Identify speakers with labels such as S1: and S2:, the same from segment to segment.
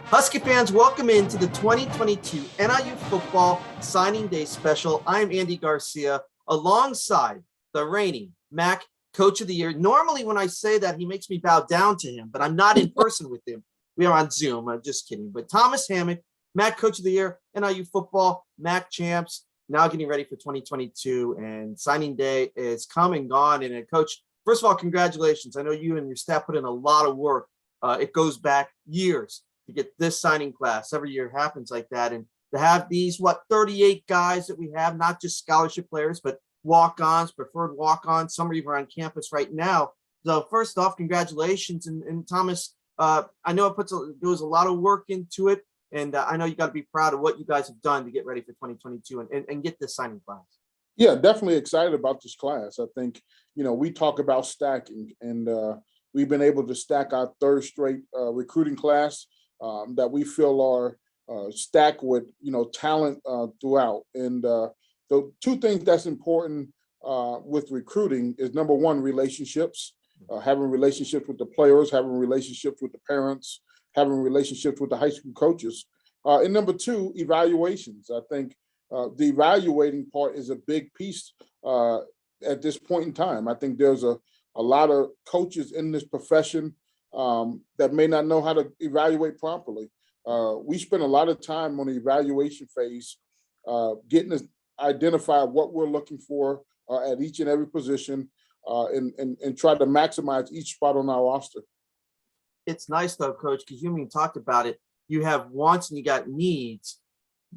S1: Husky fans, welcome into the 2022 NIU Football Signing Day Special. I'm Andy Garcia, alongside the reigning MAC Coach of the Year. Normally, when I say that, he makes me bow down to him, but I'm not in person with him. We are on Zoom. I'm just kidding. But Thomas Hammock, MAC Coach of the Year, NIU Football, MAC Champs, now getting ready for 2022. And signing day is come and gone. And Coach, first of all, congratulations. I know you and your staff put in a lot of work. It goes back years to get this signing class. Every year happens like that. And to have these, 38 guys that we have, not just scholarship players, but walk-ons, preferred walk-ons. Some are even on campus right now. So first off, congratulations. And Thomas, I know there was a lot of work into it. And I know you got to be proud of what you guys have done to get ready for 2022 and get this signing class.
S2: Yeah, definitely excited about this class. I think, we talk about stacking, and we've been able to stack our third straight recruiting class that we feel are stacked with, talent throughout. And the two things that's important with recruiting is, number one, relationships, having relationships with the players, having relationships with the parents, having relationships with the high school coaches. And number two, evaluations. I think the evaluating part is a big piece at this point in time. I think there's a lot of coaches in this profession that may not know how to evaluate properly. We spend a lot of time on the evaluation phase, getting to identify what we're looking for at each and every position, and try to maximize each spot on our roster.
S1: It's nice though, Coach, because you talked about it. You have wants and you got needs.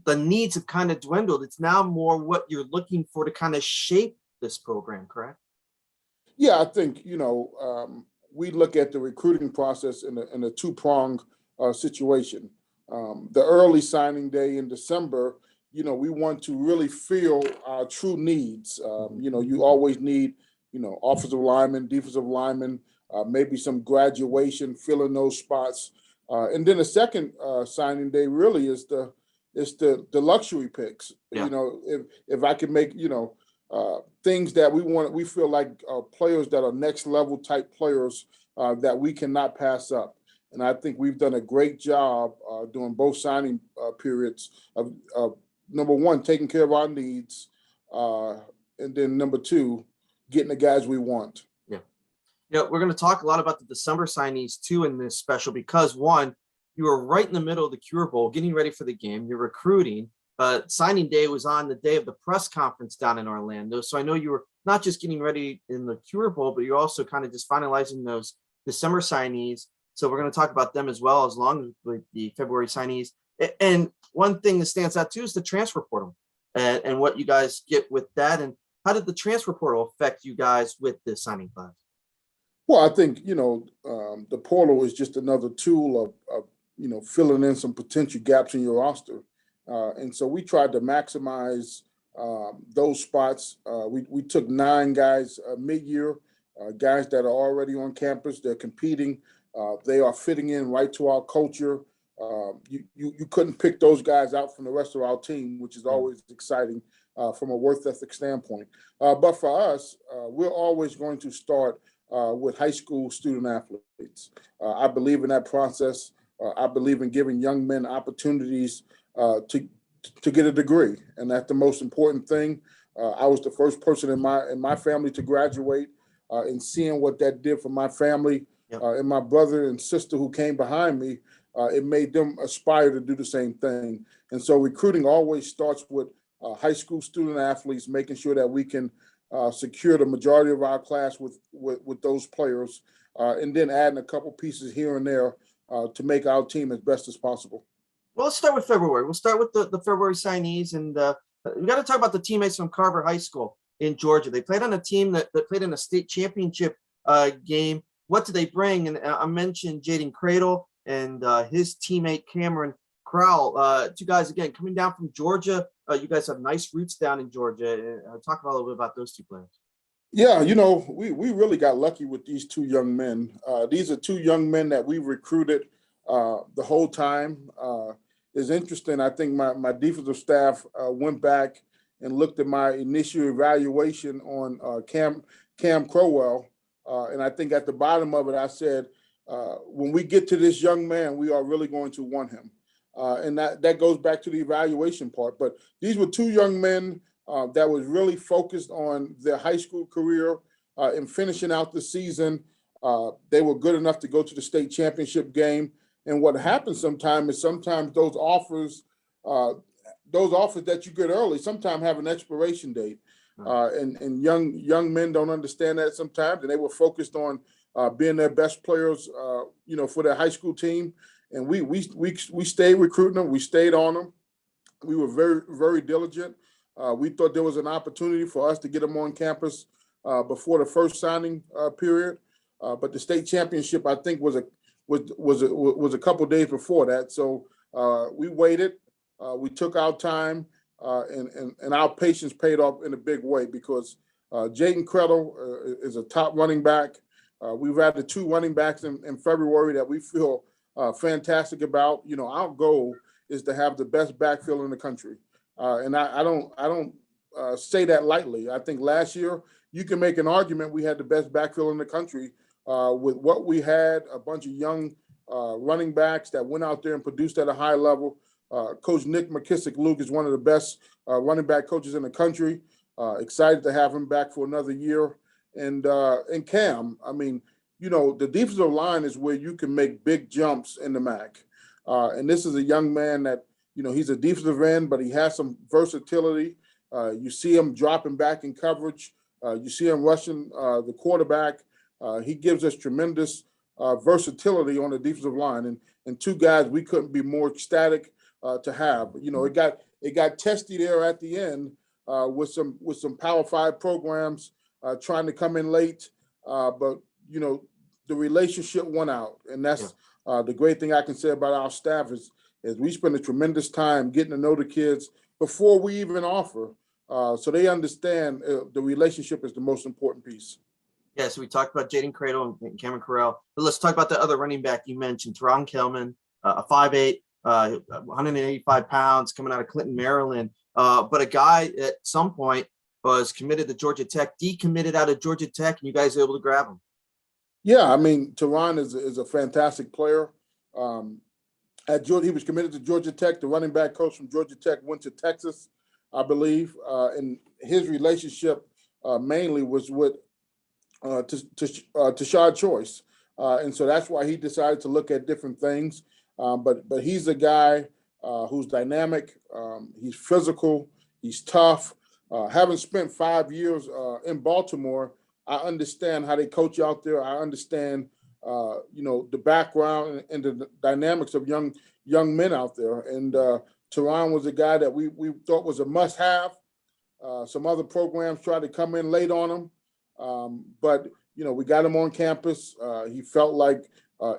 S1: The needs have kind of dwindled. It's now more what you're looking for to kind of shape this program, correct?
S2: Yeah, I think, we look at the recruiting process in a two-pronged situation. The early signing day in December, we want to really feel our true needs. You always need, offensive linemen, defensive linemen, maybe some graduation, filling those spots. And then the second signing day really is the luxury picks.
S1: Yeah.
S2: If I can make, things that we feel like players that are next level type players that we cannot pass up. And I think we've done a great job during both signing periods of number one, taking care of our needs, and then number two, getting the guys we want.
S1: Yeah. We're going to talk a lot about the December signees too in this special, because one, you were right in the middle of the Cure Bowl, getting ready for the game. You're recruiting. Signing day was on the day of the press conference down in Orlando. So I know you were not just getting ready in the Cure Bowl, but you're also kind of just finalizing those December signees. So we're going to talk about them as well, as long as the February signees. And one thing that stands out too is the transfer portal and what you guys get with that. And how did the transfer portal affect you guys with the signing class?
S2: Well, I think, the portal is just another tool of filling in some potential gaps in your roster. And so we tried to maximize those spots. We took 9 guys mid-year, guys that are already on campus. They're competing. They are fitting in right to our culture. You couldn't pick those guys out from the rest of our team, which is always exciting from a work ethic standpoint. But for us, we're always going to start with high school student athletes. I believe in that process. I believe in giving young men opportunities to get a degree, and that's the most important thing. I was the first person in my family to graduate, and seeing what that did for my family.
S1: Yep.
S2: And my brother and sister who came behind me, it made them aspire to do the same thing. And so recruiting always starts with high school student athletes, making sure that we can secure the majority of our class with those players, and then adding a couple pieces here and there to make our team as best as possible.
S1: Well, let's start with February. We'll start with the February signees. And we got to talk about the teammates from Carver High School in Georgia. They played on a team that played in a state championship game. What do they bring? And I mentioned Jaden Cradle and his teammate Cameron Crowell. Two guys, again, coming down from Georgia. You guys have nice roots down in Georgia. Talk a little bit about those two players.
S2: Yeah, we really got lucky with these two young men. These are two young men that we recruited the whole time. It's interesting. I think my defensive staff went back and looked at my initial evaluation on Cam Crowell. And I think at the bottom of it, I said, when we get to this young man, we are really going to want him. And that goes back to the evaluation part. But these were two young men that was really focused on their high school career and finishing out the season. They were good enough to go to the state championship game. And what happens sometimes is sometimes those offers that you get early sometimes have an expiration date. And young men don't understand that sometimes. And they were focused on being their best players, for their high school team. And we stayed recruiting them. We stayed on them. We were very, very diligent. We thought there was an opportunity for us to get them on campus before the first signing period. But the state championship, I think, was a couple of days before that. So we waited. We took our time, and our patience paid off in a big way because Jaden Credle is a top running back. We've added two running backs in February that we feel fantastic about. Our goal is to have the best backfield in the country, and I don't say that lightly. I think last year you can make an argument we had the best backfield in the country with what we had, a bunch of young running backs that went out there and produced at a high level. Coach Nick McKissick-Luke is one of the best running back coaches in the country. Excited to have him back for another year. And Cam, the defensive line is where you can make big jumps in the MAC. And this is a young man that, he's a defensive end, but he has some versatility. You see him dropping back in coverage. You see him rushing the quarterback. He gives us tremendous versatility on the defensive line. And two guys we couldn't be more ecstatic to have. It got testy there at the end with some Power 5 programs trying to come in late. But the relationship won out. And that's the great thing I can say about our staff is we spend a tremendous time getting to know the kids before we even offer. So they understand the relationship is the most important piece.
S1: Yeah, so we talked about Jaden Cradle and Cameron Correll. But let's talk about the other running back you mentioned, Tyron Kelman, a 5'8", 185 pounds, coming out of Clinton, Maryland. But a guy at some point was committed to Georgia Tech, decommitted out of Georgia Tech, and you guys were able to grab him.
S2: Yeah, Tyron is a fantastic player. At Georgia, he was committed to Georgia Tech. The running back coach from Georgia Tech went to Texas, I believe, and his relationship mainly was with Tashard Choice, and so that's why he decided to look at different things. But he's a guy who's dynamic. He's physical. He's tough. Having spent 5 years in Baltimore, I understand how they coach out there. I understand, the background and the dynamics of young men out there. And Tyron was a guy that we thought was a must-have. Some other programs tried to come in late on him, but we got him on campus. He felt like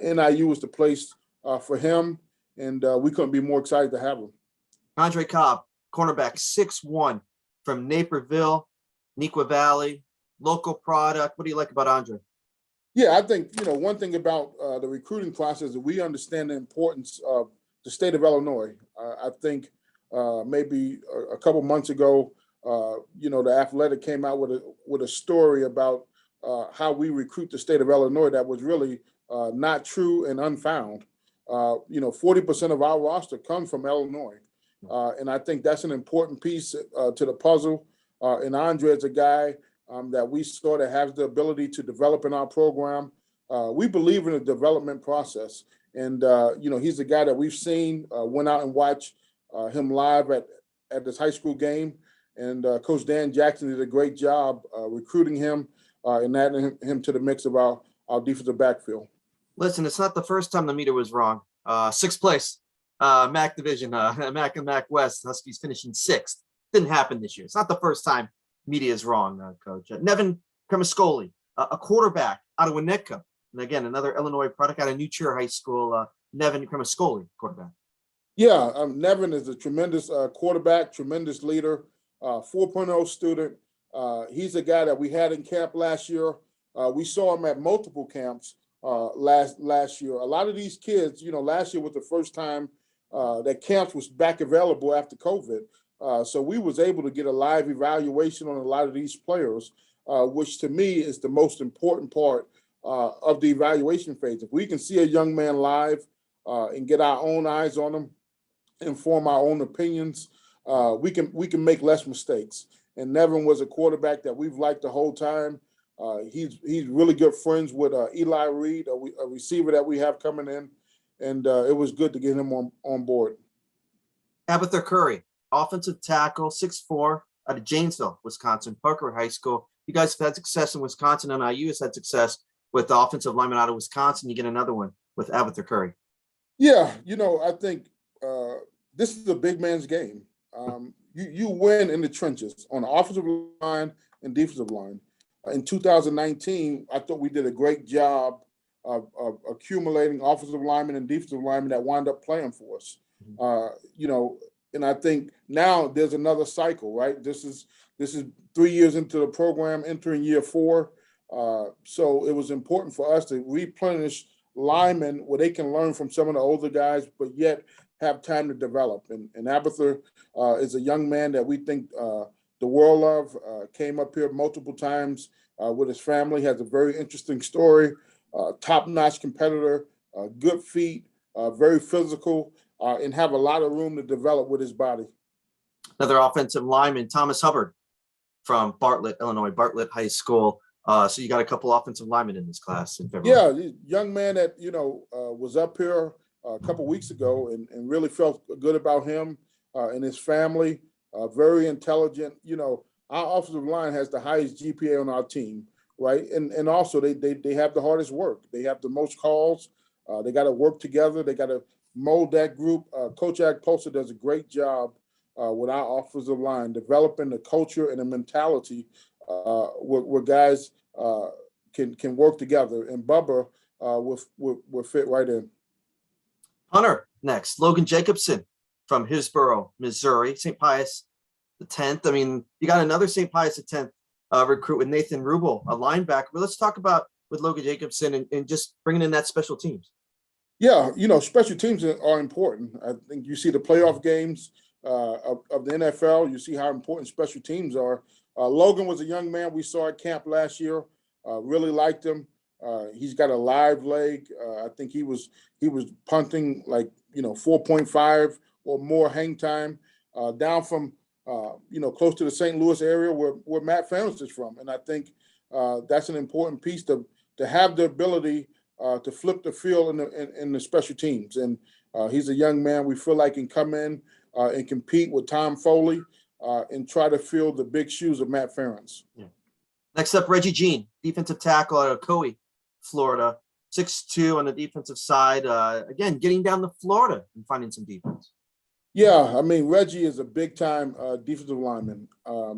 S2: NIU was the place for him, and we couldn't be more excited to have him.
S1: Andre Cobb, cornerback, 6'1", from Naperville, Neuqua Valley, local product. What do you like about Andre?
S2: Yeah, I think, one thing about the recruiting process is that we understand the importance of the state of Illinois. I think maybe a couple months ago, the Athletic came out with a story about how we recruit the state of Illinois that was really not true and unfound. 40% of our roster comes from Illinois. And I think that's an important piece to the puzzle. And Andre is a guy that we saw that has the ability to develop in our program. We believe in the development process. And, he's a guy that we've seen, went out and watched him live at this high school game. And Coach Dan Jackson did a great job recruiting him and adding him to the mix of our defensive backfield.
S1: Listen, it's not the first time the meter was wrong. Sixth place, MAC division, MAC and MAC West, Huskies finishing sixth. Didn't happen this year. It's not the first time media is wrong, Coach. Nevin Cremascoli, a quarterback out of Winnetka. And again, another Illinois product out of New Trier High School, Nevin Cremascoli, quarterback.
S2: Yeah, Nevin is a tremendous quarterback, tremendous leader, 4.0 student. He's a guy that we had in camp last year. We saw him at multiple camps last year. A lot of these kids, last year was the first time that camps was back available after COVID. So we was able to get a live evaluation on a lot of these players, which to me is the most important part of the evaluation phase. If we can see a young man live and get our own eyes on him and form our own opinions, we can make less mistakes. And Nevin was a quarterback that we've liked the whole time. He's really good friends with Eli Reed, a receiver that we have coming in, and it was good to get him on board.
S1: Abathur Curry, offensive tackle, 6'4", out of Janesville, Wisconsin, Parker High School. You guys have had success in Wisconsin, and NIU has had success with the offensive lineman out of Wisconsin. You get another one with Abathur Curry.
S2: Yeah, I think this is a big man's game. You win in the trenches on the offensive line and defensive line. In 2019, I thought we did a great job of accumulating offensive linemen and defensive linemen that wind up playing for us. And I think now there's another cycle, right? This is 3 years into the program, entering year 4. So it was important for us to replenish linemen where they can learn from some of the older guys, but yet have time to develop. And Abathur is a young man that we think the world of, came up here multiple times with his family, has a very interesting story, top-notch competitor, good feet, very physical, and have a lot of room to develop with his body.
S1: Another offensive lineman, Thomas Hubbard from Bartlett, Illinois, Bartlett High School. So you got a couple offensive linemen in this class in February.
S2: Yeah, young man that, was up here a couple weeks ago and really felt good about him and his family. Very intelligent. Our offensive line has the highest GPA on our team, right? And also they have the hardest work. They have the most calls. They got to work together. They got to mold that group. Coach Ag Poster does a great job with our offensive line, developing the culture and the mentality where guys can work together. And Bubba will fit right in.
S1: Hunter next, Logan Jacobson from Hillsboro, Missouri, St. Pius X. I mean, you got another St. Pius X recruit with Nathan Ruble, a linebacker. But let's talk about with Logan Jacobson and just bringing in that special teams.
S2: Yeah, special teams are important. I think you see the playoff games of the NFL. You see how important special teams are. Logan was a young man we saw at camp last year. Really liked him. He's got a live leg. I think he was punting like 4.5 or more hang time down from close to the St. Louis area where Matt Ferentz is from. And I think that's an important piece to have the ability to flip the field in the special teams. And he's a young man we feel like can come in and compete with Tom Foley and try to fill the big shoes of Matt Ferentz.
S1: Yeah. Next up, Reggie Jean, defensive tackle out of Coe, Florida, 6'2" on the defensive side. Again, getting down to Florida and finding some defense.
S2: Yeah, I mean, Reggie is a big-time defensive lineman.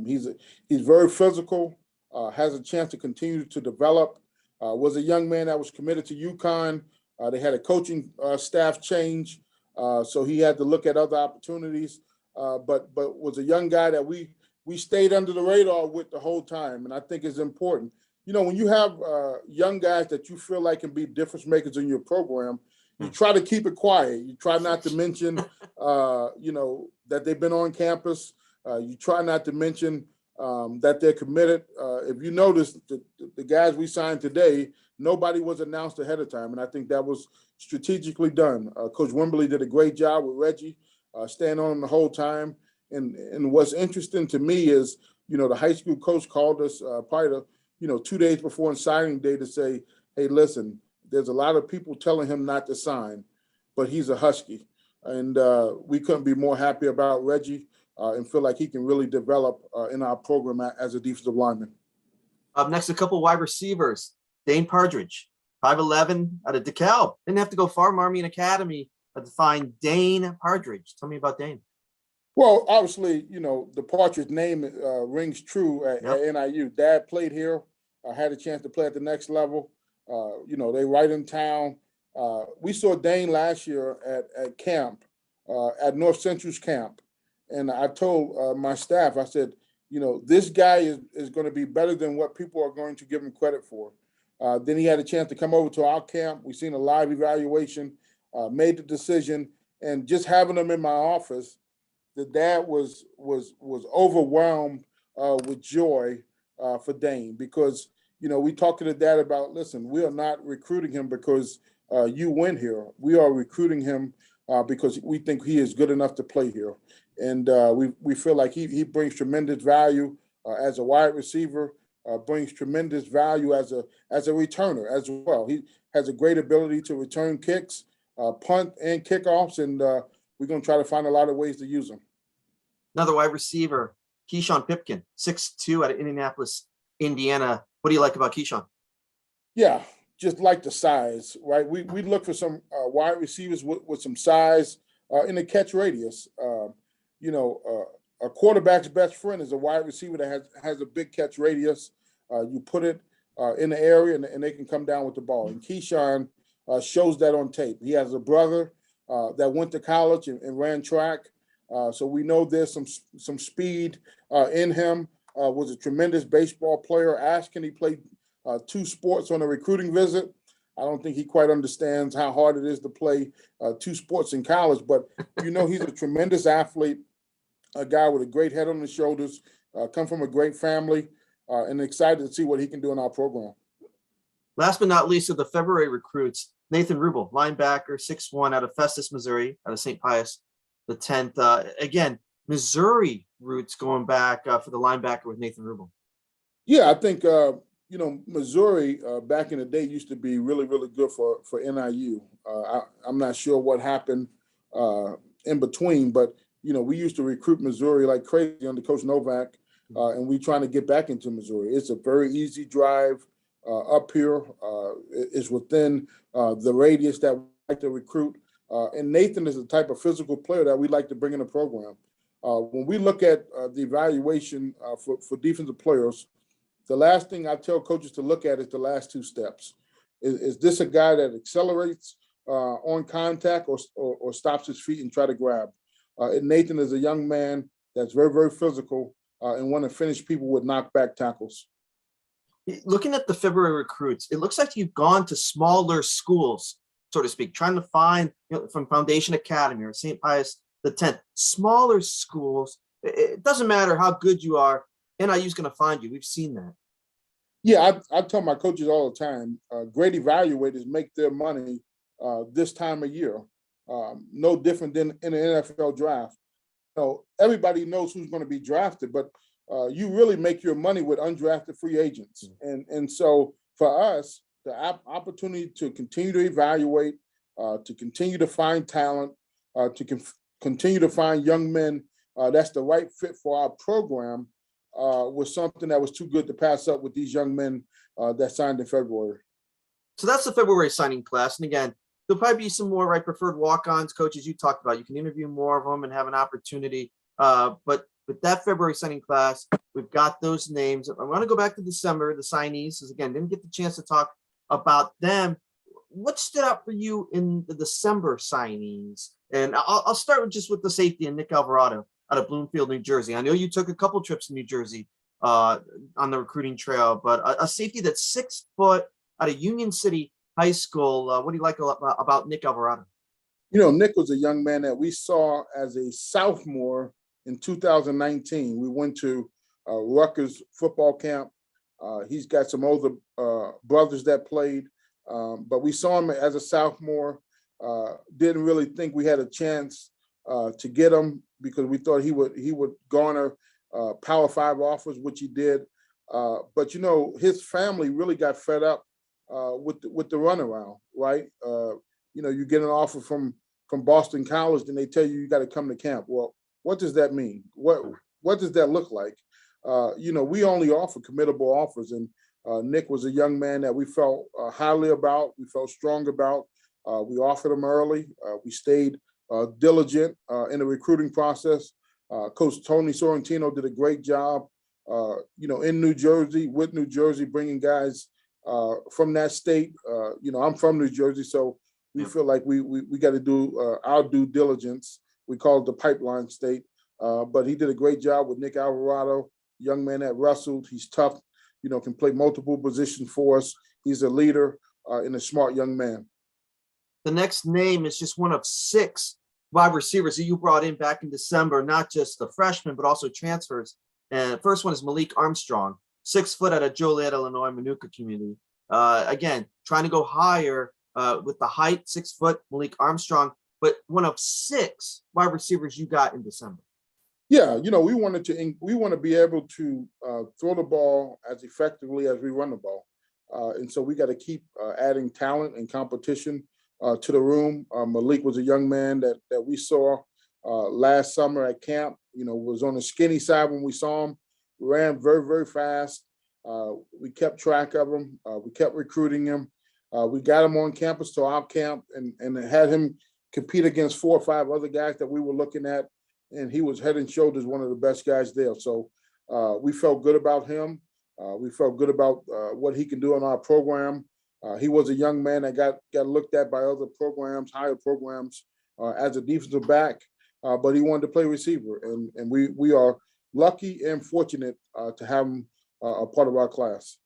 S2: He's very physical, has a chance to continue to develop. Was a young man that was committed to UConn. They had a coaching staff change, so he had to look at other opportunities. But was a young guy that we stayed under the radar with the whole time, and I think it's important. When you have young guys that you feel like can be difference makers in your program, you try to keep it quiet. You try not to mention, that they've been on campus. You try not to mention that they're committed. If you notice, the guys we signed today, nobody was announced ahead of time, and I think that was strategically done. Coach Wembley did a great job with Reggie, staying on him the whole time. And what's interesting to me is, the high school coach called us probably 2 days before signing day to say, hey, listen, there's a lot of people telling him not to sign, but he's a Husky. And we couldn't be more happy about Reggie and feel like he can really develop in our program as a defensive lineman.
S1: Up next, a couple wide receivers. Dane Partridge, 5'11", out of DeKalb. Didn't have to go far, Marmion Academy, to find Dane Partridge. Tell me about Dane.
S2: Well, obviously, the Partridge name rings true at NIU. Dad played here. I had a chance to play at the next level. They right in town. We saw Dane last year at camp, at North Central's camp. And I told my staff, I said, this guy is going to be better than what people are going to give him credit for. Then he had a chance to come over to our camp. We seen a live evaluation, made the decision, and just having him in my office, the dad was overwhelmed with joy for Dane because, we talked to the dad about, listen, we are not recruiting him because you win here. We are recruiting him because we think he is good enough to play here. And we feel like he brings tremendous value as a wide receiver, brings tremendous value as a returner as well. He has a great ability to return kicks, punt and kickoffs, and we're going to try to find a lot of ways to use him.
S1: Another wide receiver, Keyshawn Pipkin, 6'2" out of Indianapolis, Indiana. What do you like about Keyshawn?
S2: Yeah, just like the size, right? We look for some wide receivers with some size in the catch radius. A quarterback's best friend is a wide receiver that has a big catch radius. You put it in the area and they can come down with the ball. And Keyshawn shows that on tape. He has a brother that went to college and ran track. So we know there's some speed in him. Was a tremendous baseball player. Asked, can he play 2 sports on a recruiting visit? I don't think he quite understands how hard it is to play 2 sports in college, but he's a tremendous athlete, a guy with a great head on his shoulders, come from a great family, and excited to see what he can do in our program.
S1: Last but not least of the February recruits, Nathan Ruble, linebacker, 6'1", out of Festus, Missouri, out of St. Pius the 10th. Again, Missouri roots going back for the linebacker with Nathan Ruble.
S2: Yeah, I think Missouri back in the day used to be really, really good for NIU. I'm not sure what happened in between, but we used to recruit Missouri like crazy under Coach Novak, and we're trying to get back into Missouri. It's a very easy drive up here. It's within the radius that we like to recruit. And Nathan is the type of physical player that we like to bring in the program. When we look at the evaluation for defensive players, the last thing I tell coaches to look at is the last 2 steps. Is this a guy that accelerates on contact or stops his feet and try to grab? And Nathan is a young man that's very, very physical and want to finish people with knockback tackles.
S1: Looking at the February recruits, it looks like you've gone to smaller schools, so to speak, trying to find from Foundation Academy or St. Pius the 10th, smaller schools. It doesn't matter how good you are, NIU's going to find you. We've seen that.
S2: Yeah, I tell my coaches all the time, great evaluators make their money this time of year, no different than in the NFL draft. Everybody knows who's going to be drafted, but you really make your money with undrafted free agents. And so for us, the opportunity to continue to evaluate, to continue to find talent, to continue to find young men that's the right fit for our program was something that was too good to pass up with these young men that signed in February.
S1: So that's the February signing class. And again, there'll probably be some more preferred walk-ons, coaches you talked about. You can interview more of them and have an opportunity. But with that February signing class, we've got those names. I want to go back to December, the signees, because again, didn't get the chance to talk about them. What stood out for you in the December signees? And I'll start with the safety and Nick Alvarado out of Bloomfield, New Jersey. I know you took a couple trips to New Jersey on the recruiting trail, but a safety that's 6 foot out of Union City High School. What do you like about Nick Alvarado?
S2: Nick was a young man that we saw as a sophomore in 2019. We went to Rutgers football camp. He's got some older brothers that played, but we saw him as a sophomore. Didn't really think we had a chance to get him because we thought he would garner Power 5 offers, which he did. But his family really got fed up with the runaround, right? You get an offer from Boston College, and they tell you got to come to camp. Well, what does that mean? What does that look like? We only offer committable offers, and Nick was a young man that we felt highly about. We felt strong about. We offered him early. We stayed diligent in the recruiting process. Coach Tony Sorrentino did a great job, in New Jersey, with New Jersey, bringing guys from that state. I'm from New Jersey, so we feel like we got to do our due diligence. We call it the pipeline state. But he did a great job with Nick Alvarado, young man that wrestled. He's tough, can play multiple positions for us. He's a leader and a smart young man.
S1: The next name is just one of 6 wide receivers that you brought in back in December, not just the freshmen, but also transfers. And the first one is Malik Armstrong 6 foot out of Joliet, Illinois, Manuka community. Again, trying to go higher with the height, 6 foot, Malik Armstrong, but one of 6 wide receivers you got in December.
S2: Yeah, we want to be able to throw the ball as effectively as we run the ball. And so we got to keep adding talent and competition to the room. Malik was a young man that we saw last summer at camp, was on the skinny side when we saw him, ran very, very fast. We kept track of him. We kept recruiting him. We got him on campus to our camp and had him compete against 4 or 5 other guys that we were looking at. And he was head and shoulders one of the best guys there. So we felt good about him. We felt good about what he can do in our program. He was a young man that got looked at by other programs, higher programs, as a defensive back, but he wanted to play receiver. And we are lucky and fortunate to have him a part of our class.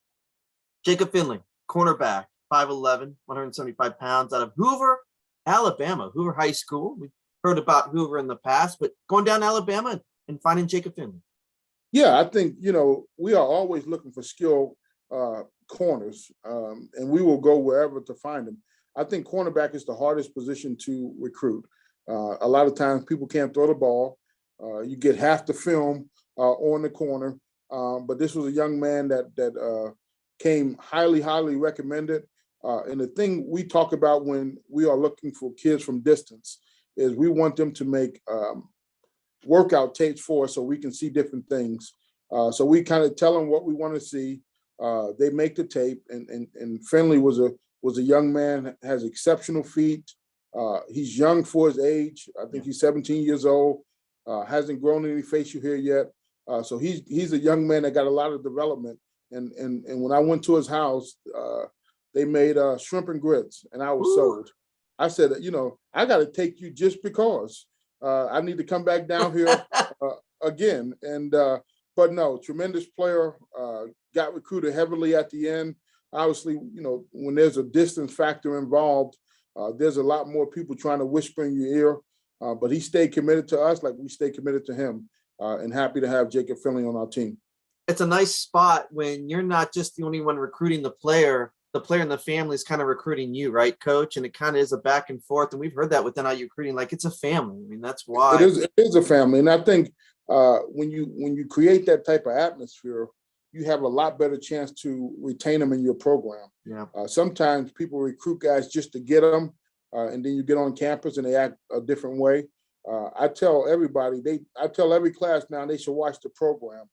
S1: Jacob Finley, cornerback, 5'11", 175 pounds, out of Hoover, Alabama, Hoover High School. We've heard about Hoover in the past, but going down to Alabama and finding Jacob Finley.
S2: Yeah, I think, we are always looking for skill corners, and we will go wherever to find them. I think cornerback is the hardest position to recruit. A lot of times people can't throw the ball. You get half the film on the corner, but this was a young man that came highly, highly recommended. And the thing we talk about when we are looking for kids from distance is we want them to make workout tapes for us so we can see different things. So we kind of tell them what we want to see. They make the tape, and Finley was a young man, has exceptional feet. He's young for his age. I think he's 17 years old, hasn't grown any facial hair yet. So he's a young man that got a lot of development. And when I went to his house, they made shrimp and grits, and I was sold. I said, I got to take you just because I need to come back down here again. And but no, tremendous player, got recruited heavily at the end. Obviously, when there's a distance factor involved, there's a lot more people trying to whisper in your ear. But he stayed committed to us like we stayed committed to him, and happy to have Jacob Finley on our team.
S1: It's a nice spot when you're not just the only one recruiting the player and the family is kind of recruiting you, right, Coach? And it kind of is a back and forth. And we've heard that with NIU recruiting, like it's a family. I mean, that's why.
S2: It is a family. And I think when you create that type of atmosphere, you have a lot better chance to retain them in your program.
S1: Yeah.
S2: Sometimes people recruit guys just to get them, and then you get on campus and they act a different way. I tell everybody, I tell every class now they should watch the program.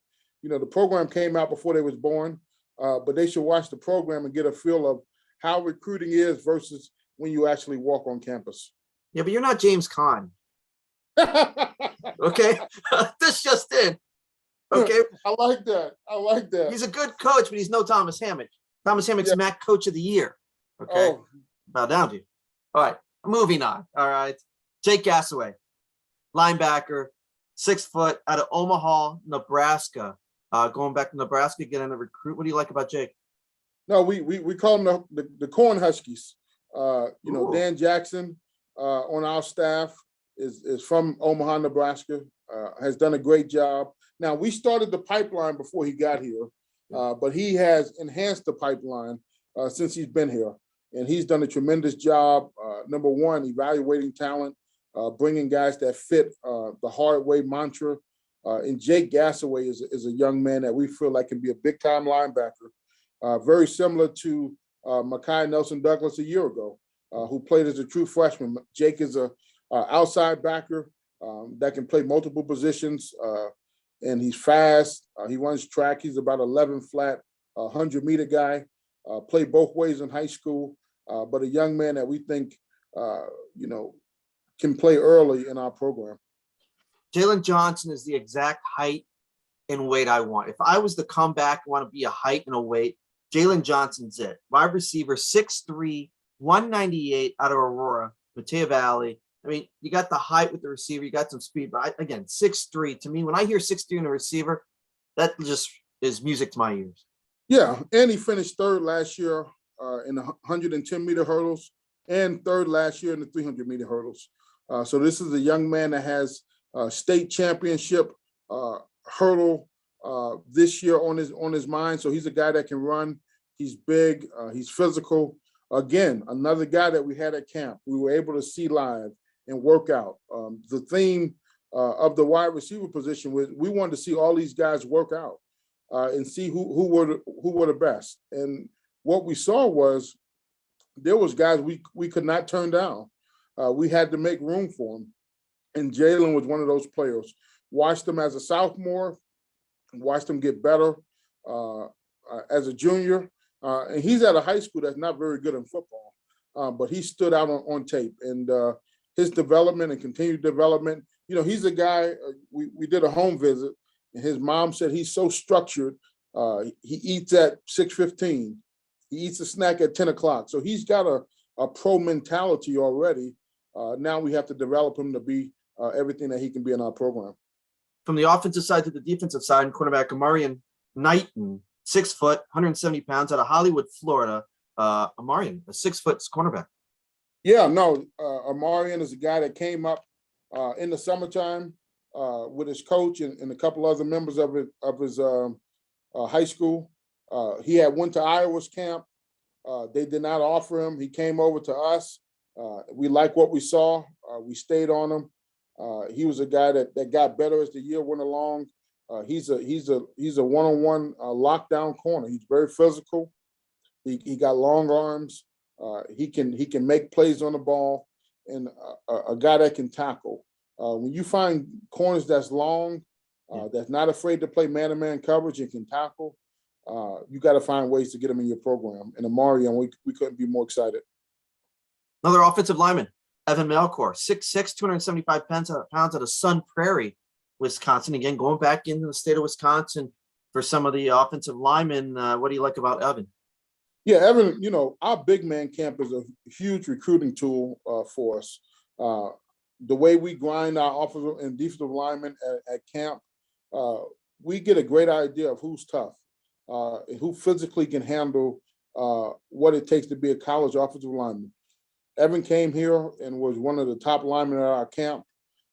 S2: The program came out before they was born, but they should watch the program and get a feel of how recruiting is versus when you actually walk on campus.
S1: Yeah, but you're not James Conn. Okay, this just in. Okay,
S2: I like that.
S1: He's a good coach, but he's no Thomas Hammock. Thomas Hammock's MAC Coach of the Year. Okay, bow down to you. All right, moving on. All right, Jake Gassaway, linebacker, 6 foot, out of Omaha, Nebraska. Going back to Nebraska, getting a recruit. What do you like about Jake?
S2: No, we call them the Corn Huskies. Dan Jackson on our staff is from Omaha, Nebraska, has done a great job. Now, we started the pipeline before he got here, but he has enhanced the pipeline since he's been here. And he's done a tremendous job, number one, evaluating talent, bringing guys that fit the hard way mantra. And Jake Gassaway is a young man that we feel like can be a big-time linebacker, very similar to Mekhi Nelson Douglas a year ago, who played as a true freshman. Jake is a outside backer that can play multiple positions, and he's fast. He runs track. He's about 11 flat, 100-meter guy. Played both ways in high school, but a young man that we think, can play early in our program.
S1: Jalen Johnson is the exact height and weight I want. If I was to come back and want to be a height and a weight, Jalen Johnson's it. Wide receiver, 6'3", 198 out of Aurora, Mateo Valley. I mean, you got the height with the receiver, you got some speed, but again, 6'3", to me, when I hear 6'3" in a receiver, that just is music to my ears.
S2: Yeah, and he finished third last year in the 110-meter hurdles and third last year in the 300-meter hurdles. So this is a young man that has state championship hurdle this year on his mind. So he's a guy that can run. He's big. He's physical. Again, another guy that we had at camp. We were able to see live and work out. The theme of the wide receiver position was we wanted to see all these guys work out and see who were the best. And what we saw was there was guys we could not turn down. We had to make room for him. And Jalen was one of those players. Watched him as a sophomore, watched him get better as a junior. And he's at a high school that's not very good in football, but he stood out on tape. And his development and continued development, he's a guy, we did a home visit, and his mom said he's so structured. He eats at 6:15. He eats a snack at 10 o'clock. So he's got a pro mentality already. Now we have to develop him to be everything that he can be in our program.
S1: From the offensive side to the defensive side, cornerback Amari Knighton, 6 foot, 170 pounds, out of Hollywood, Florida. Amari, a 6 foot cornerback.
S2: Yeah, no, Amarian is a guy that came up in the summertime with his coach and a couple other members of his high school. He had went to Iowa's camp. They did not offer him. He came over to us. We liked what we saw. We stayed on him. He was a guy that got better as the year went along. He's a one-on-one lockdown corner. He's very physical. He got long arms. He can make plays on the ball, and a guy that can tackle. When you find corners that's long, that's not afraid to play man-to-man coverage and can tackle, you got to find ways to get them in your program. And Amari, and we couldn't be more excited.
S1: Another offensive lineman, Evan Melchor, 6'6", 275 pounds out of Sun Prairie, Wisconsin. Again, going back into the state of Wisconsin for some of the offensive linemen. What do you like about Evan?
S2: Yeah, Evan, our big man camp is a huge recruiting tool for us. The way we grind our offensive and defensive linemen at camp, we get a great idea of who's tough and who physically can handle what it takes to be a college offensive lineman. Evan came here and was one of the top linemen at our camp.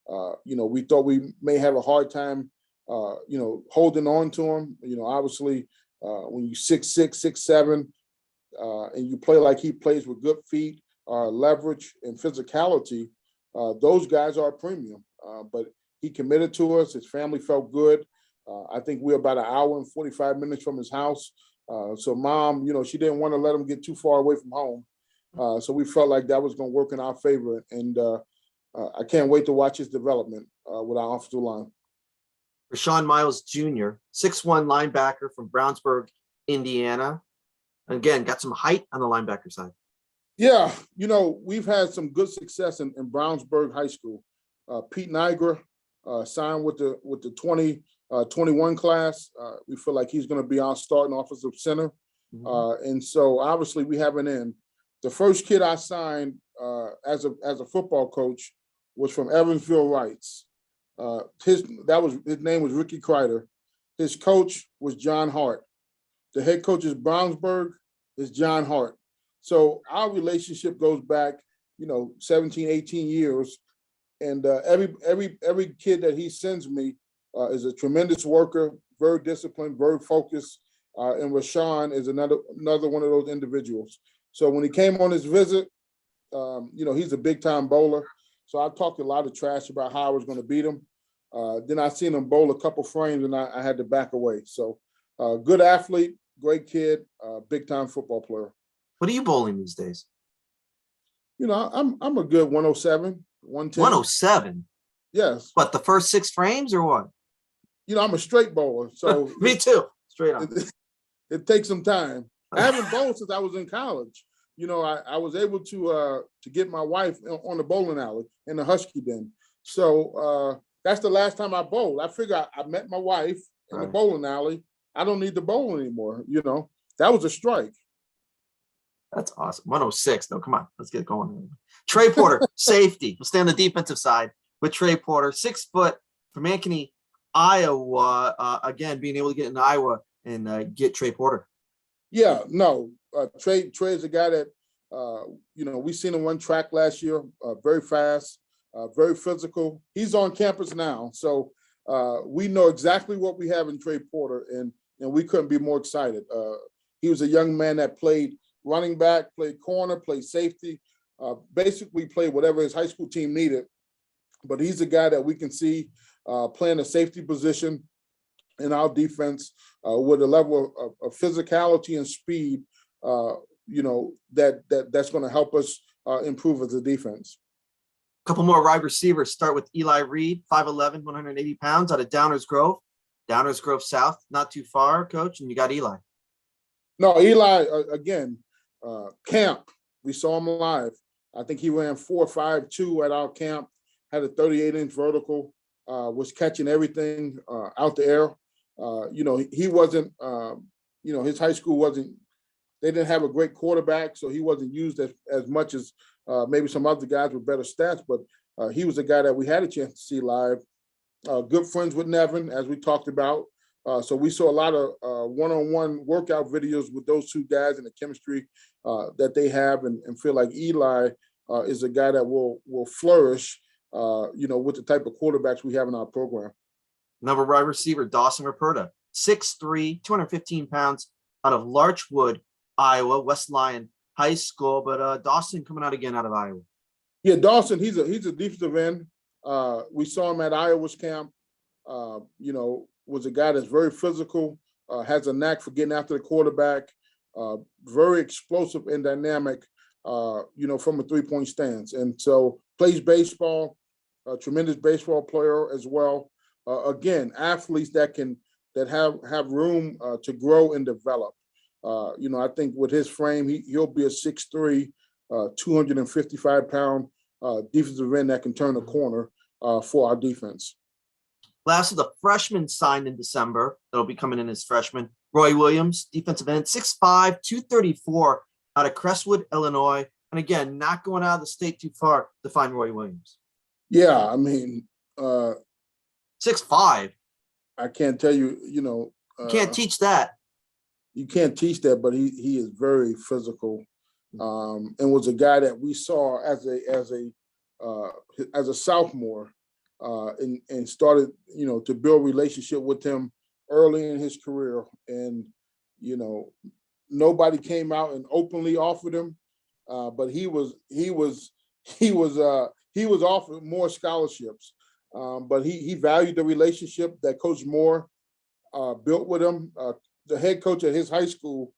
S2: We thought we may have a hard time, holding on to him. Obviously, when you 6'6", 6'7", and you play like he plays with good feet, leverage, and physicality, those guys are a premium. But he committed to us. His family felt good. I think we're about an hour and 45 minutes from his house. So Mom, she didn't want to let him get too far away from home. So we felt like that was going to work in our favor. And I can't wait to watch his development with our offensive line.
S1: Rashawn Miles Jr., 6'1" linebacker from Brownsburg, Indiana. And again, got some height on the linebacker side.
S2: Yeah, we've had some good success in Brownsburg High School. Pete Niger signed with the 2021 class. We feel like he's going to be our starting offensive center. Mm-hmm. And so obviously we have an end. The first kid I signed as a football coach was from Evansville Rights. His name was Ricky Kreider. His coach was John Hart. The head coach is Brownsburg, is John Hart. So our relationship goes back, 17, 18 years. And every kid that he sends me is a tremendous worker, very disciplined, very focused. And Rashawn is another one of those individuals. So when he came on his visit, he's a big time bowler. So I talked a lot of trash about how I was going to beat him. Then I seen him bowl a couple frames and I had to back away. So good athlete, great kid, big time football player.
S1: What are you bowling these days?
S2: I'm a good 107, 110.
S1: 107?
S2: Yes.
S1: What, the first 6 frames or what?
S2: I'm a straight bowler. So
S1: me too. Straight on.
S2: It takes some time. I haven't bowled since I was in college. I was able to get my wife on the bowling alley in the Huskie den. So that's the last time I bowled. I figured I met my wife in the bowling alley. I don't need to bowl anymore. That was a strike.
S1: That's awesome. 106, though. Come on, let's get going. Trey Porter, safety. We'll stay on the defensive side with Trey Porter, 6 foot from Ankeny, Iowa. Again, being able to get into Iowa and get Trey Porter.
S2: Yeah, no. Trey is a guy that, we seen him run track last year, very fast, very physical. He's on campus now. So we know exactly what we have in Trey Porter, and we couldn't be more excited. He was a young man that played running back, played corner, played safety, basically played whatever his high school team needed. But he's a guy that we can see playing a safety position in our defense with a level of physicality and speed, that's going to help us improve as a defense.
S1: A couple more wide receivers. Start with Eli Reed, 5'11", 180 pounds, out of Downers Grove. Downers Grove South, not too far, Coach, and you got Eli.
S2: No, Eli, again, camp, we saw him live. I think he ran 4.52 at our camp, had a 38-inch vertical, was catching everything out the air. He wasn't, his high school wasn't, they didn't have a great quarterback, so he wasn't used as much as maybe some other guys with better stats, but he was a guy that we had a chance to see live. Good friends with Nevin, as we talked about. So we saw a lot of one-on-one workout videos with those two guys and the chemistry that they have, and feel like Eli is a guy that will flourish, with the type of quarterbacks we have in our program.
S1: Number wide receiver, Dawson Roberts, 6'3", 215 pounds, out of Larchwood, Iowa, West Lyon High School. But Dawson coming out again out of Iowa.
S2: Yeah, Dawson, he's a defensive end. We saw him at Iowa's camp. Was a guy that's very physical, has a knack for getting after the quarterback, very explosive and dynamic, from a three-point stance. And so plays baseball, a tremendous baseball player as well. Again, athletes that have room to grow and develop. I think with his frame, he'll be a 6'3", 255-pound defensive end that can turn a corner for our defense.
S1: Last of the freshmen signed in December that'll be coming in as freshman, Roy Williams, defensive end, 6'5", 234, out of Crestwood, Illinois. And again, not going out of the state too far to find Roy Williams.
S2: Yeah, I mean,
S1: 6'5".
S2: I can't tell you,
S1: You can't teach that.
S2: You can't teach that, but he is very physical, and was a guy that we saw as a sophomore, and started, to build relationship with him early in his career. And, nobody came out and openly offered him, but he was offered more scholarships. But he valued the relationship that Coach Moore built with him. The head coach at his high school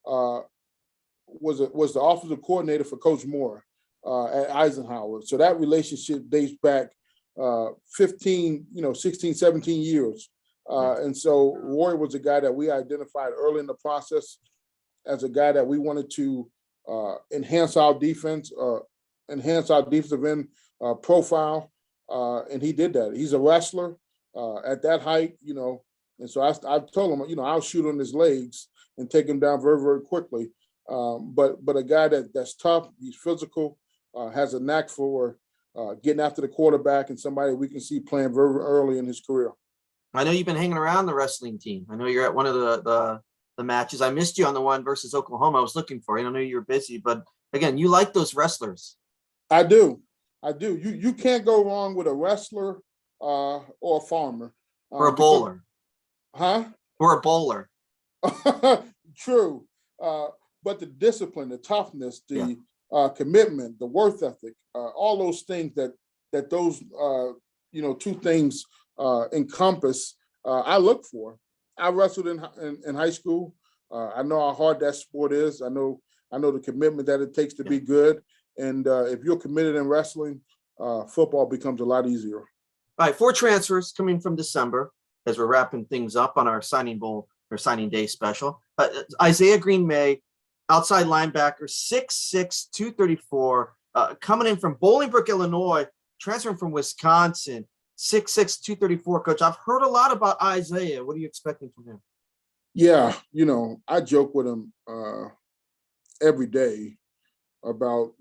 S2: was the offensive coordinator for Coach Moore at Eisenhower. So that relationship dates back 16, 17 years. And so Roy was a guy that we identified early in the process as a guy that we wanted to enhance our defense, enhance our defensive end profile. And he did that. He's a wrestler at that height, and so I told him, I'll shoot on his legs and take him down very, very quickly. But a guy that's tough, he's physical, has a knack for getting after the quarterback, and somebody we can see playing very, very early in his career.
S1: I know you've been hanging around the wrestling team. I know you're at one of the matches. I missed you on the one versus Oklahoma. I was looking for you. I know you were busy, but again, you like those wrestlers.
S2: I do. You can't go wrong with a wrestler or a farmer.
S1: Or a bowler.
S2: Huh?
S1: Or a bowler.
S2: True. But the discipline, the toughness, the commitment, the work ethic, all those things that those two things encompass, I look for. I wrestled in high school. I know how hard that sport is. I know the commitment that it takes to be good. And if you're committed in wrestling, football becomes a lot easier.
S1: All right, 4 transfers coming from December as we're wrapping things up on our signing day special. Isaiah Green May, outside linebacker, 6'6", 234, coming in from Bolingbrook, Illinois, transferring from Wisconsin, 6'6", 234. Coach, I've heard a lot about Isaiah. What are you expecting from him?
S2: Yeah, I joke with him every day about,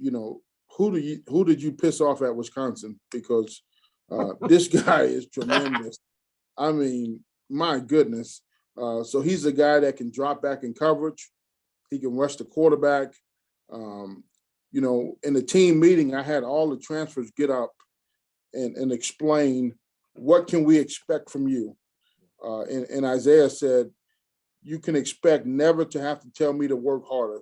S2: who did you piss off at Wisconsin? Because this guy is tremendous. I mean, my goodness. So he's a guy that can drop back in coverage. He can rush the quarterback. In the team meeting, I had all the transfers get up and explain what can we expect from you? And Isaiah said, you can expect never to have to tell me to work harder.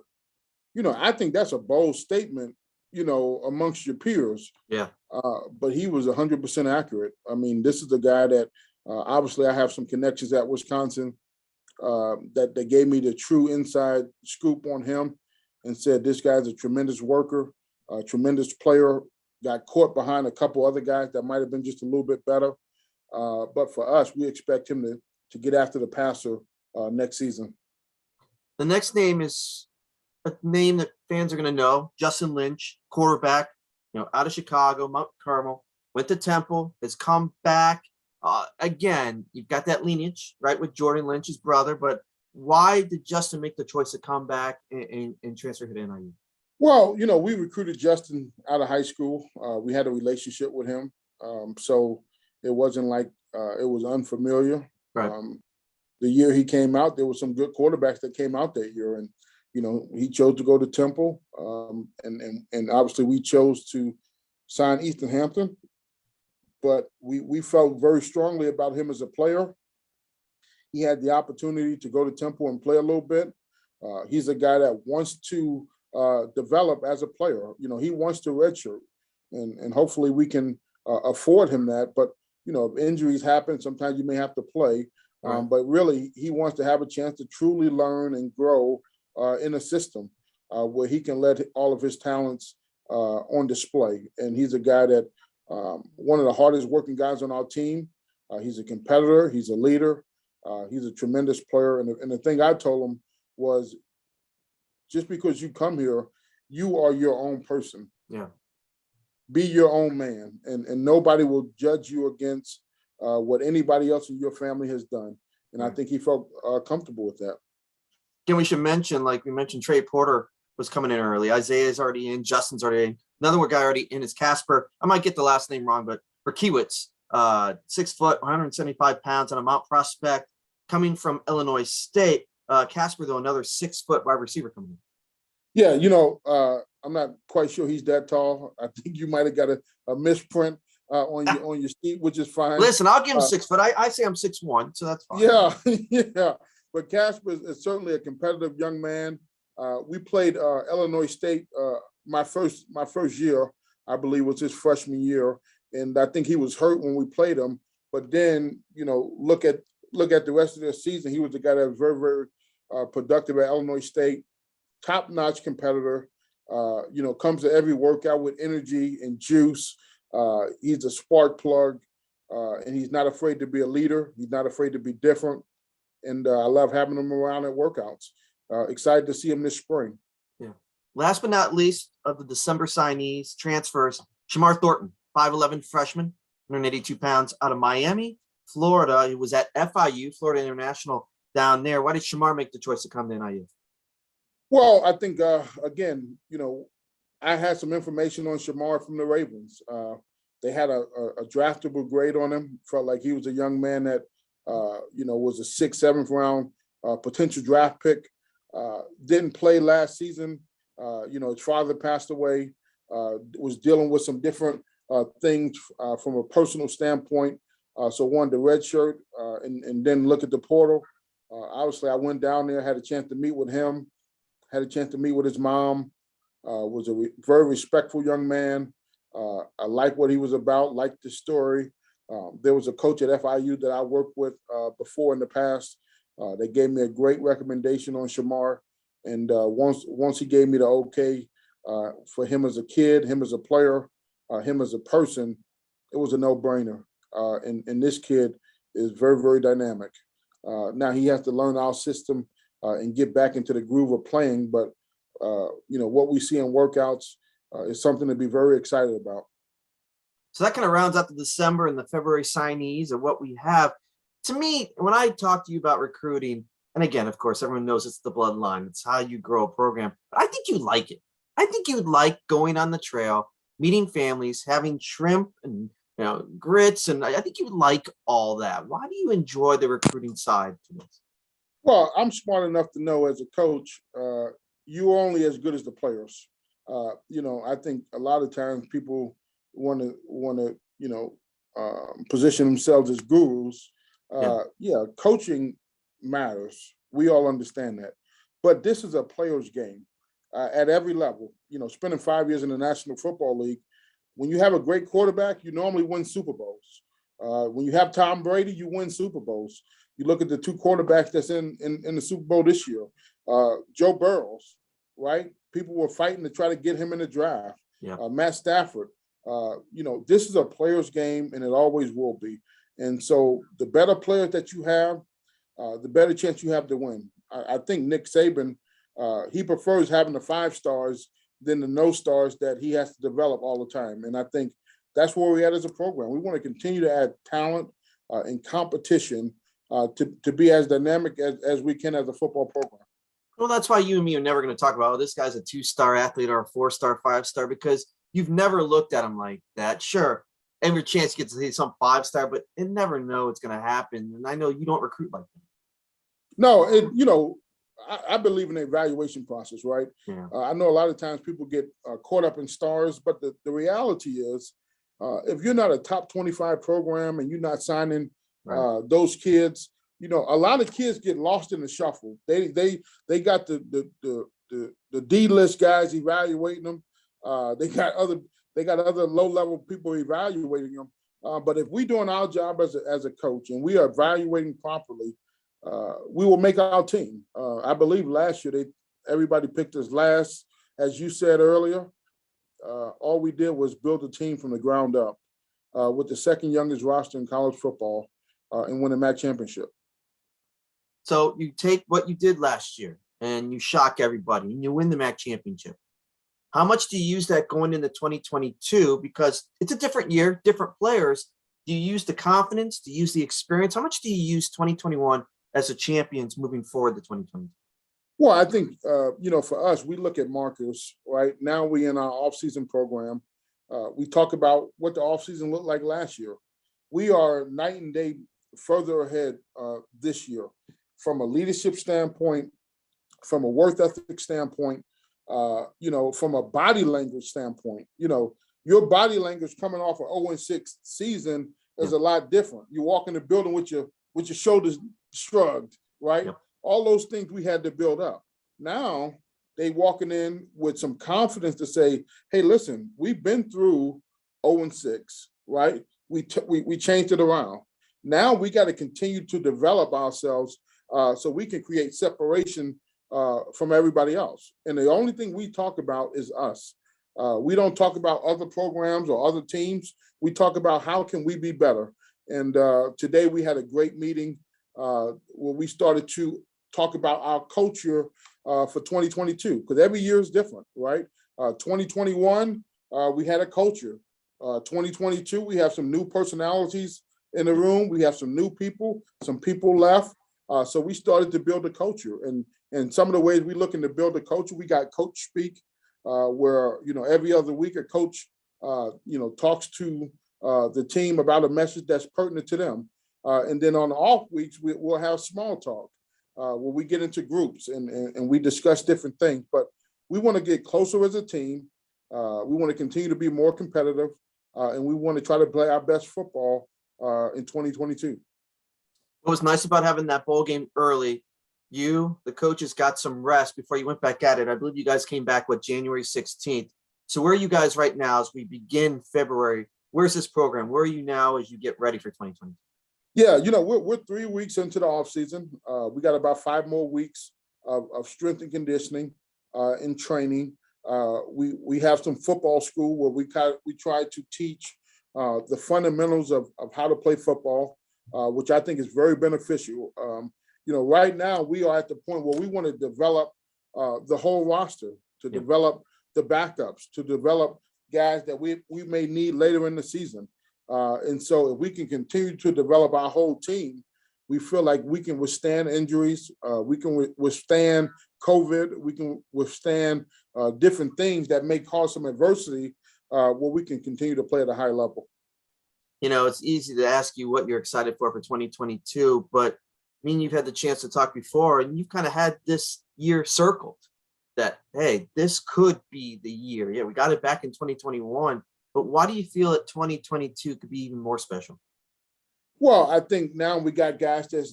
S2: I think that's a bold statement, amongst your peers.
S1: Yeah.
S2: But he was 100% accurate. I mean, this is a guy that obviously I have some connections at Wisconsin that they gave me the true inside scoop on him and said, this guy's a tremendous worker, a tremendous player, got caught behind a couple other guys that might have been just a little bit better. But for us, we expect him to get after the passer next season.
S1: The next name is a name that fans are going to know. Justin Lynch, quarterback, out of Chicago, Mount Carmel, went to Temple, has come back. Again, you've got that lineage, right, with Jordan Lynch's brother. But why did Justin make the choice to come back and transfer to NIU?
S2: Well, we recruited Justin out of high school. We had a relationship with him. So it wasn't like it was unfamiliar.
S1: Right.
S2: The year he came out, there were some good quarterbacks that came out that year. And, he chose to go to Temple. And obviously we chose to sign Ethan Hampton. But we felt very strongly about him as a player. He had the opportunity to go to Temple and play a little bit. He's a guy that wants to develop as a player. He wants to redshirt. And hopefully we can afford him that. But, if injuries happen, sometimes you may have to play.
S1: Right.
S2: But really, he wants to have a chance to truly learn and grow in a system where he can let all of his talents on display. And he's a guy that one of the hardest working guys on our team. He's a competitor. He's a leader. He's a tremendous player. And the thing I told him was, just because you come here, you are your own person.
S1: Yeah.
S2: Be your own man. And nobody will judge you against what anybody else in your family has done. And I think he felt comfortable with that.
S1: Again, we should mention, like we mentioned, Trey Porter was coming in early. Isaiah's already in. Justin's already in. Another guy already in is Casper. I might get the last name wrong, but Berkiewicz, 6 foot, 175 pounds, on a Mount Prospect, coming from Illinois State. Casper, though, another 6 foot wide receiver coming in.
S2: Yeah, I'm not quite sure he's that tall. I think you might have got a misprint on your seat, which is fine.
S1: Listen, I'll give him 6 foot. I say I'm 6'1", so that's fine.
S2: Yeah, yeah. But Casper is certainly a competitive young man. We played Illinois State my first year, I believe, was his freshman year, and I think he was hurt when we played him. But then, look at the rest of the season. He was the guy that was very, very productive at Illinois State, top-notch competitor. Comes to every workout with energy and juice. He's a spark plug, and he's not afraid to be a leader. He's not afraid to be different. And I love having him around at workouts. Excited to see him this spring.
S1: Yeah. Last but not least of the December signees, transfers, Shamar Thornton, 5'11" freshman, 182 pounds, out of Miami, Florida. He was at FIU, Florida International, down there. Why did Shamar make the choice to come to NIU?
S2: Well, I think, again, I had some information on Shamar from the Ravens. They had a draftable grade on him. Felt like he was a young man that, was a 6th, 7th round potential draft pick. Didn't play last season. His father passed away. Was dealing with some different things from a personal standpoint. So wanted to redshirt and then look at the portal. Obviously, I went down there, had a chance to meet with him, had a chance to meet with his mom. Was a very respectful young man. I liked what he was about, liked the story. There was a coach at FIU that I worked with before in the past. They gave me a great recommendation on Shamar. And once he gave me the okay for him as a kid, him as a player, him as a person, it was a no-brainer. And this kid is very, very dynamic. Now he has to learn our system and get back into the groove of playing. But, what we see in workouts is something to be very excited about.
S1: So that kind of rounds out the December and the February signees and what we have. To me, when I talk to you about recruiting, and again, of course, everyone knows it's the bloodline. It's how you grow a program. But I think you like it. I think you would like going on the trail, meeting families, having shrimp and grits, and I think you would like all that. Why do you enjoy the recruiting side to this?
S2: Well, I'm smart enough to know as a coach, you're only as good as the players. I think a lot of times people want to position themselves as gurus. Coaching matters. We all understand that. But this is a player's game at every level. Spending 5 years in the National Football League, when you have a great quarterback, you normally win Super Bowls. When you have Tom Brady, you win Super Bowls. You look at the two quarterbacks that's in the Super Bowl this year. Joe Burrows, right? People were fighting to try to get him in the draft. Matt Stafford. This is a player's game, and it always will be. And so the better players that you have, the better chance you have to win. I think Nick Saban, he prefers having the 5 stars than the no stars that he has to develop all the time. And I think that's where we're at as a program. We want to continue to add talent and competition to be as dynamic as we can as a football program.
S1: Well, that's why you and me are never going to talk about, oh, this guy's a 2-star athlete or a 4-star, 5-star, because you've never looked at him like that. Sure, every chance you get to see some 5-star, but you never know it's going to happen. And I know you don't recruit like that.
S2: No, I believe in the evaluation process, right?
S1: Yeah.
S2: I know a lot of times people get caught up in stars, but the reality is, if you're not a top 25 program and you're not signing those kids, a lot of kids get lost in the shuffle. They got the D-list guys evaluating them. They got other low-level people evaluating them. But if we're doing our job as a coach and we are evaluating properly, we will make our team. I believe last year everybody picked us last. As you said earlier, all we did was build a team from the ground up with the second youngest roster in college football and win a MAC championship.
S1: So you take what you did last year and you shock everybody and you win the MAC championship. How much do you use that going into 2022? Because it's a different year, different players. Do you use the confidence? Do you use the experience? How much do you use 2021 as a champions moving forward to 2022?
S2: Well, I think, for us, we look at markers, right? Now we in our offseason program. We talk about what the offseason looked like last year. We are night and day further ahead this year from a leadership standpoint, from a work ethic standpoint, from a body language standpoint. Your body language coming off an 0-6 season is a lot different. You walk in the building with your shoulders shrugged, right?
S1: Yep.
S2: All those things we had to build up. Now they walking in with some confidence to say, hey, listen, we've been through 0-6, right? We changed it around. Now we got to continue to develop ourselves so we can create separation from everybody else. And the only thing we talk about is us. We don't talk about other programs or other teams. We talk about how can we be better. And today we had a great meeting where we started to talk about our culture for 2022, because every year is different, right? 2021, we had a culture. 2022, we have some new personalities in the room. We have some new people, some people left. So we started to build a culture. And some of the ways we're looking to build a culture, we got Coach Speak, where, every other week a coach, talks to the team about a message that's pertinent to them. And then on the off weeks, we'll have small talk where we get into groups and we discuss different things. But we want to get closer as a team. We want to continue to be more competitive. And we want to try to play our best football in 2022.
S1: What was nice about having that bowl game early, you, the coaches, got some rest before you went back at it. I believe you guys came back with January 16th. So where are you guys right now as we begin February? Where's this program? Where are you now as you get ready for 2020?
S2: Yeah, we're 3 weeks into the offseason. We got about 5 more weeks of strength and conditioning and training. We have some football school where we try to teach the fundamentals of how to play football, which I think is very beneficial. Right now we are at the point where we want to develop the whole roster, to develop the backups, to develop guys that we may need later in the season. And so if we can continue to develop our whole team, we feel like we can withstand injuries, we can withstand COVID, we can withstand different things that may cause some adversity where we can continue to play at a high level.
S1: It's easy to ask you what you're excited for 2022, but you've had the chance to talk before and you've kind of had this year circled that, hey, this could be the year. Yeah, we got it back in 2021. but why do you feel that 2022 could be even more special?
S2: Well, I think now we got guys that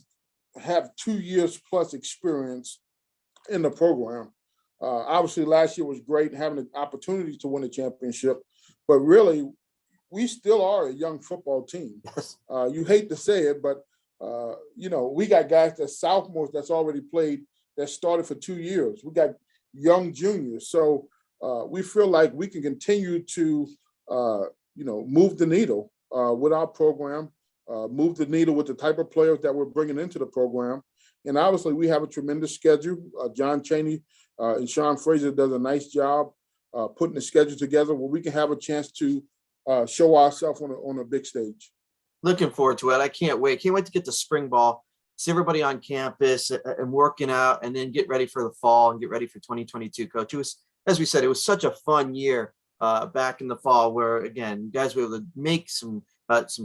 S2: have 2 years plus experience in the program. Obviously, last year was great having the opportunity to win a championship, but really, we still are a young football team.
S1: Yes.
S2: You hate to say it, but we got guys that's sophomores that's already played that started for 2 years. We got young juniors, so we feel like we can continue to move the needle with our program, move the needle with the type of players that we're bringing into the program. And obviously, we have a tremendous schedule. John Chaney and Sean Fraser does a nice job putting the schedule together where we can have a chance to show ourselves on a big stage.
S1: Looking forward to it. I can't wait. Can't wait to get to spring ball, see everybody on campus and working out, and then get ready for the fall and get ready for 2022, Coach. It was, as we said, it was such a fun year back in the fall where, again, you guys were able to make some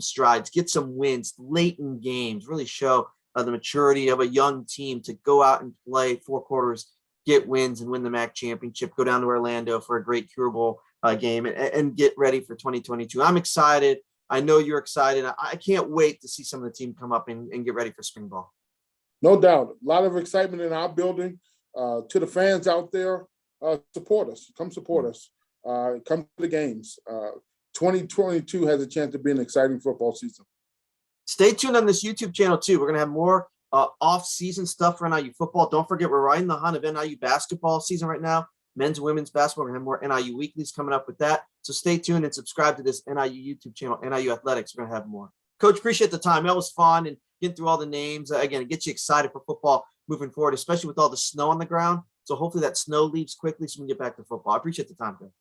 S1: strides, get some wins late in games, really show the maturity of a young team to go out and play 4 quarters, get wins and win the MAC championship, go down to Orlando for a great Cure Bowl game and get ready for 2022. I'm excited. I know you're excited. I can't wait to see some of the team come up and get ready for spring ball.
S2: No doubt. A lot of excitement in our building. To the fans out there, support us. Come support us. Come to the games. 2022 has a chance to be an exciting football season.
S1: Stay tuned on this YouTube channel, too. We're going to have more off-season stuff for NIU football. Don't forget, we're riding the hunt of NIU basketball season right now. Men's and women's basketball. We're going to have more NIU weeklies coming up with that. So stay tuned and subscribe to this NIU YouTube channel, NIU Athletics. We're going to have more. Coach, appreciate the time. That was fun and getting through all the names. Again, it gets you excited for football moving forward, especially with all the snow on the ground. So hopefully that snow leaves quickly so we can get back to football. I appreciate the time, Coach.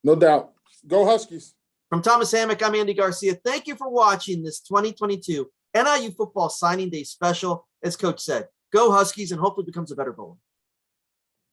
S2: No doubt. Go Huskies.
S1: From Thomas Hammock, I'm Andy Garcia. Thank you for watching this 2022 NIU Football Signing Day special. As Coach said, go Huskies and hopefully becomes a better bowler.